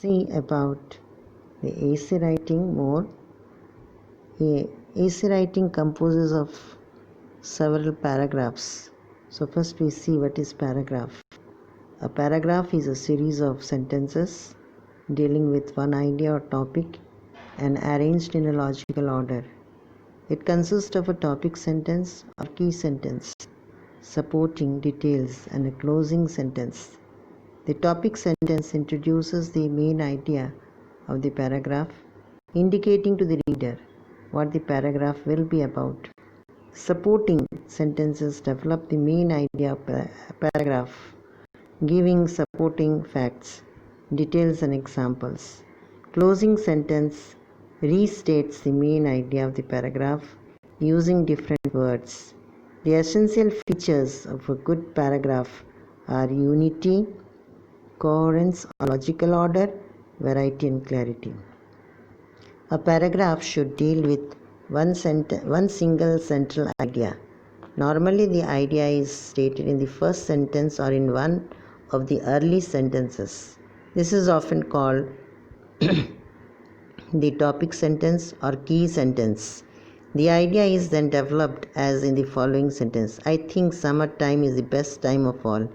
see about the essay writing more. Essay writing composes of several paragraphs. So first we see what is paragraph. A paragraph is a series of sentences dealing with one idea or topic and arranged in a logical order. It consists of a topic sentence or key sentence, supporting details, and a closing sentence. The topic sentence introduces the main idea of the paragraph, indicating to the reader what the paragraph will be about. Supporting sentences develop the main idea of a paragraph, giving supporting facts, details, and examples. Closing sentence restates the main idea of the paragraph using different words. The essential features of a good paragraph are unity, coherence or logical order, variety, and clarity. A paragraph should deal with one single central idea. Normally, the idea is stated in the first sentence or in one of the early sentences. This is often called the topic sentence or key sentence. The idea is then developed as in the following sentence. I think summertime is the best time of all.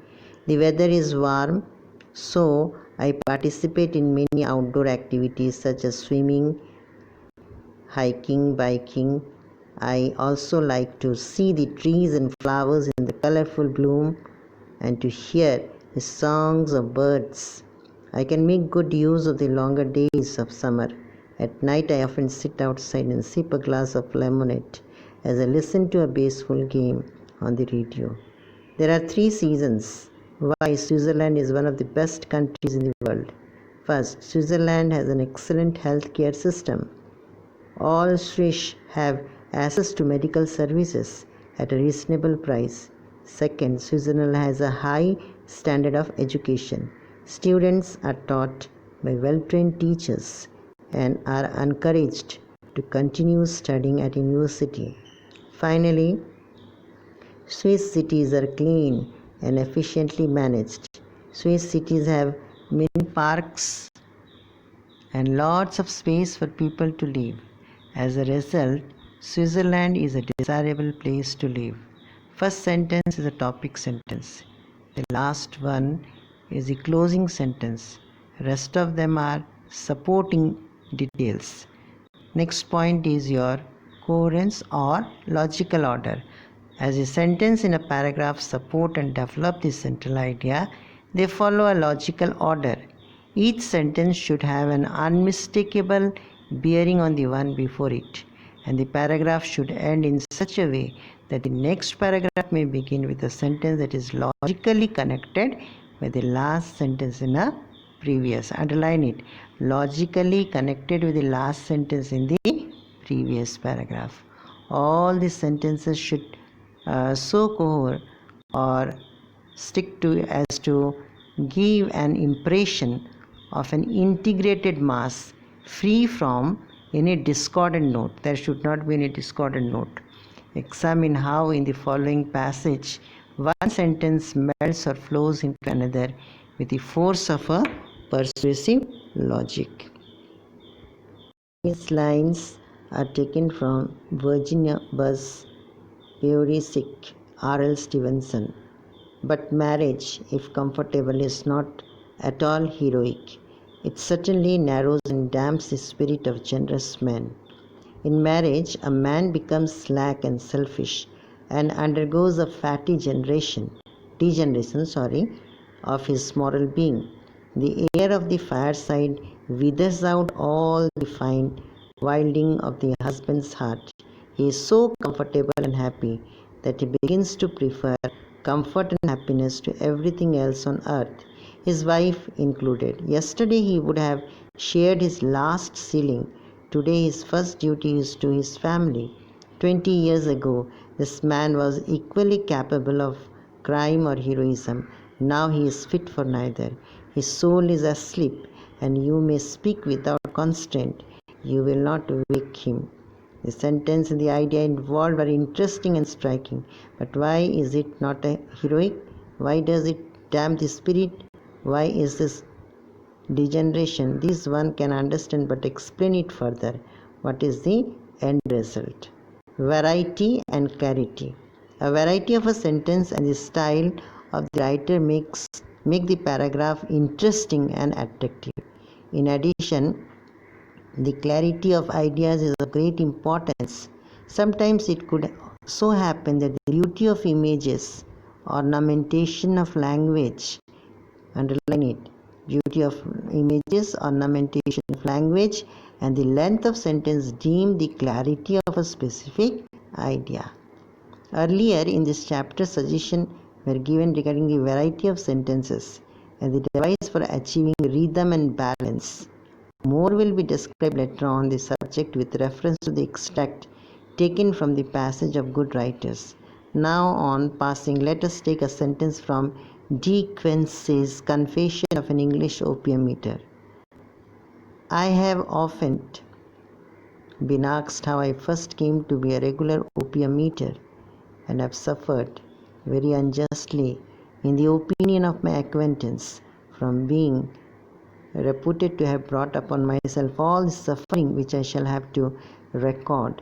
The weather is warm, so I participate in many outdoor activities such as swimming, hiking, biking. I also like to see the trees and flowers in the colorful bloom and to hear the songs of birds. I can make good use of the longer days of summer. At night, I often sit outside and sip a glass of lemonade as I listen to a baseball game on the radio. There are 3 seasons why Switzerland is one of the best countries in the world. First, Switzerland has an excellent healthcare system. All Swiss have access to medical services at a reasonable price. Second, Switzerland has a high standard of education. Students are taught by well-trained teachers and are encouraged to continue studying at university. Finally, Swiss cities are clean and efficiently managed. Swiss cities have many parks and lots of space for people to live. As a result, Switzerland is a desirable place to live. First sentence is a topic sentence. The last one is the closing sentence. Rest of them are supporting details. Next point is your coherence or logical order. As a sentence in a paragraph support and develop the central idea, they follow a logical order. Each sentence should have an unmistakable bearing on the one before it, and the paragraph should end in such a way that the next paragraph may begin with a sentence that is logically connected with the last sentence in a previous. Underline it. Logically connected with the last sentence in the previous paragraph. All the sentences should so cohere or stick to as to give an impression of an integrated mass free from any discordant note. There should not be any discordant note. Examine how in the following passage one sentence melts or flows into another with the force of a persuasive logic. These lines are taken from Virginia Buzz, Sick, R.L. Stevenson. But marriage, if comfortable, is not at all heroic. It certainly narrows and damps the spirit of generous men. In marriage, a man becomes slack and selfish and undergoes a fatty degeneration of his moral being. The air of the fireside withers out all the fine wilding of the husband's heart. He is so comfortable and happy that he begins to prefer comfort and happiness to everything else on earth, his wife included. Yesterday he would have shared his last ceiling. Today his first duty is to his family. 20 years ago, this man was equally capable of crime or heroism. Now he is fit for neither. His soul is asleep, and you may speak without constraint. You will not wake him. The sentence and the idea involved are interesting and striking, but why is it not a heroic? Why does it damp the spirit? Why is this degeneration. This one can understand, but explain it further. What is the end result? Variety and clarity. A variety of a sentence and the style of the writer make the paragraph interesting and attractive. In addition, the clarity of ideas is of great importance. Sometimes it could so happen that the beauty of images, ornamentation of language, underline it, beauty of images, ornamentation of language, and the length of sentence deem the clarity of a specific idea. Earlier in this chapter, suggestions were given regarding the variety of sentences and the device for achieving rhythm and balance. More will be described later on the subject with reference to the extract taken from the passage of good writers. Now on passing, let us take a sentence from De Quincy's Confession of an English Opium Eater. I have often been asked how I first came to be a regular opium eater, and have suffered very unjustly in the opinion of my acquaintance from being reputed to have brought upon myself all the suffering which I shall have to record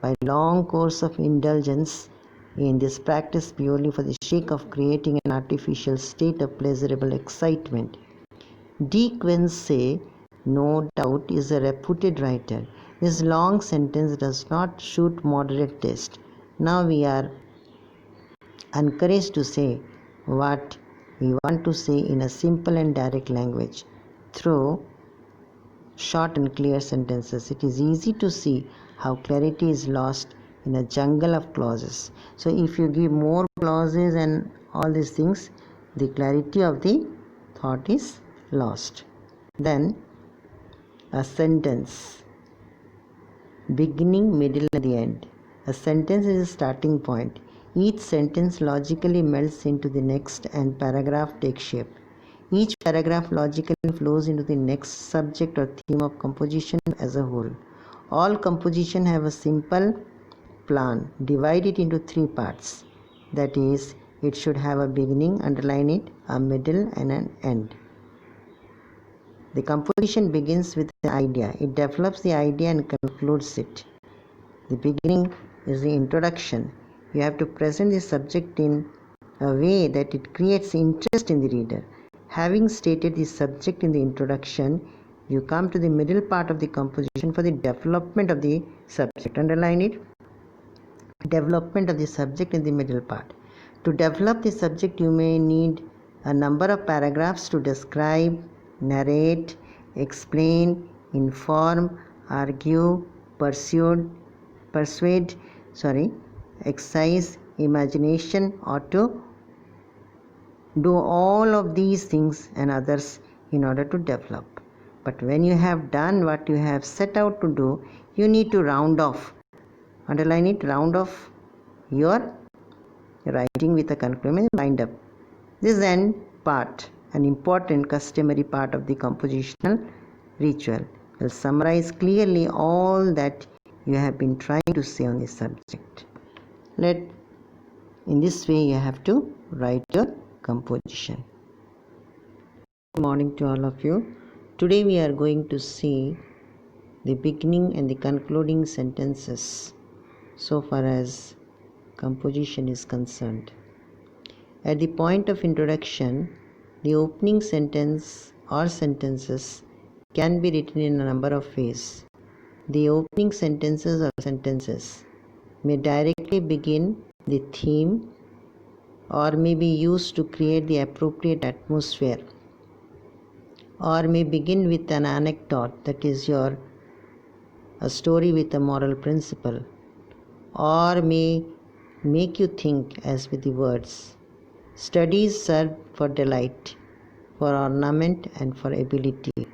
by long course of indulgence in this practice purely for the sake of creating an artificial state of pleasurable excitement. De Quincey, no doubt, is a reputed writer. This long sentence does not suit moderate taste. Now we are encouraged to say what we want to say in a simple and direct language through short and clear sentences. It is easy to see how clarity is lost in a jungle of clauses. So if you give more clauses and all these things, the clarity of the thought is lost. Then a sentence, beginning, middle, and the end. A sentence is a starting point. Each sentence logically melts into the next and paragraph takes shape. Each paragraph logically flows into the next subject or theme of composition as a whole. All composition have a simple plan. Divide it into three parts. That is, it should have a beginning, underline it, a middle, and an end. The composition begins with the idea. It develops the idea and concludes it. The beginning is the introduction. You have to present the subject in a way that it creates interest in the reader. Having stated the subject in the introduction, you come to the middle part of the composition for the development of the subject. Underline it. Development of the subject in the middle part. To develop the subject, you may need a number of paragraphs to describe, narrate, explain, inform, argue, persuade, exercise imagination, or to do all of these things and others in order to develop. But when you have done what you have set out to do, you need to round off. Underline it, round off your writing with a conclusion, wind up. This end part, an important customary part of the compositional ritual, will summarize clearly all that you have been trying to say on this subject. In this way, you have to write your composition. Good morning to all of you. Today we are going to see the beginning and the concluding sentences so far as composition is concerned. At the point of introduction, the opening sentence or sentences can be written in a number of ways. The opening sentences or sentences may directly begin the theme or may be used to create the appropriate atmosphere, or may begin with an anecdote, that is a story with a moral principle, or may make you think as with the words. Studies serve for delight, for ornament, and for ability,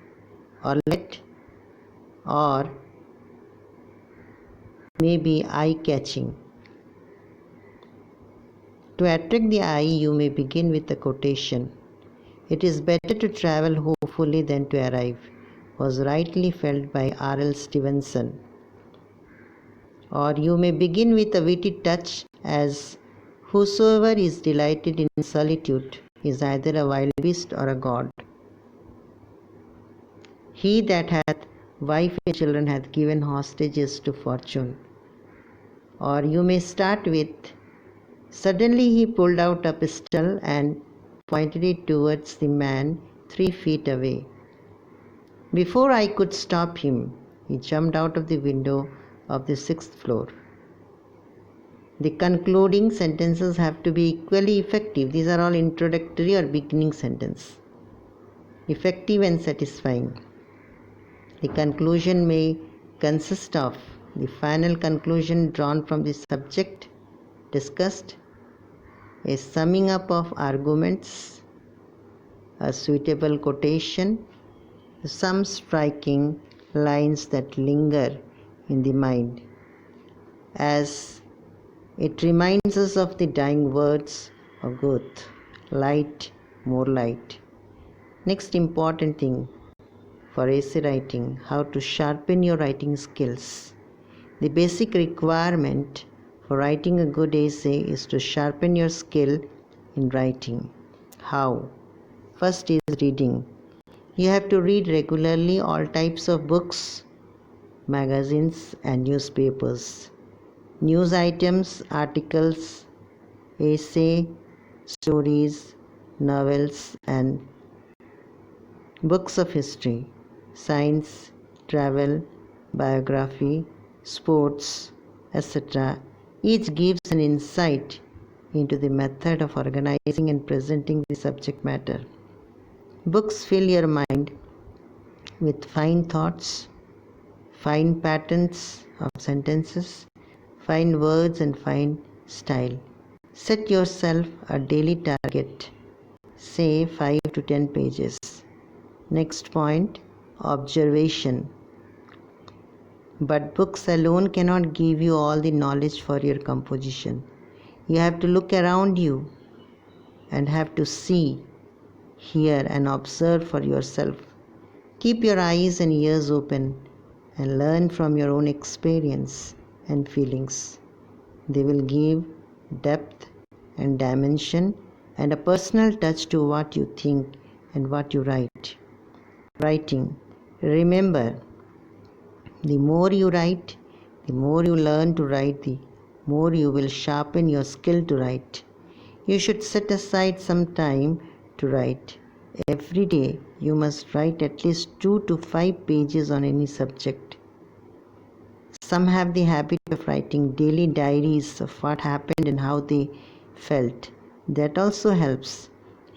or may be eye-catching. To attract the eye, you may begin with a quotation. It is better to travel hopefully than to arrive, was rightly felt by R.L. Stevenson. Or you may begin with a witty touch, as whosoever is delighted in solitude is either a wild beast or a god. He that hath wife and children hath given hostages to fortune. Or you may start with, suddenly he pulled out a pistol and pointed it towards the man 3 feet away. Before I could stop him, he jumped out of the window of the 6th floor. The concluding sentences have to be equally effective. These are all introductory or beginning sentence. Effective and satisfying. The conclusion may consist of the final conclusion drawn from the subject discussed, a summing up of arguments, a suitable quotation, some striking lines that linger in the mind, as it reminds us of the dying words of Goethe, light, more light. Next important thing for essay writing, how to sharpen your writing skills. The basic requirement for writing a good essay is to sharpen your skill in writing. How? First is reading. You have to read regularly all types of books, magazines and newspapers. News items, articles, essay, stories, novels and books of history, science, travel, biography, sports, etc. Each gives an insight into the method of organizing and presenting the subject matter. Books fill your mind with fine thoughts, fine patterns of sentences, fine words and fine style. Set yourself a daily target, say 5 to 10 pages. Next point, observation. But books alone cannot give you all the knowledge for your composition. You have to look around you and have to see, hear and observe for yourself. Keep your eyes and ears open and learn from your own experience and feelings. They will give depth and dimension and a personal touch to what you think and what you write. Writing. Remember, the more you write, the more you learn to write, the more you will sharpen your skill to write. You should set aside some time to write. Every day you must write at least 2 to 5 pages on any subject. Some have the habit of writing daily diaries of what happened and how they felt. That also helps.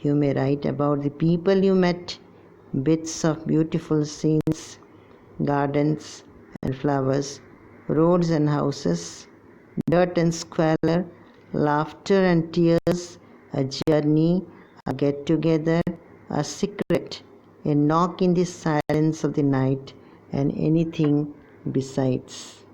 You may write about the people you met, bits of beautiful scenes, gardens and flowers, roads and houses, dirt and squalor, laughter and tears, a journey, a get-together, a secret, a knock in the silence of the night, and anything besides.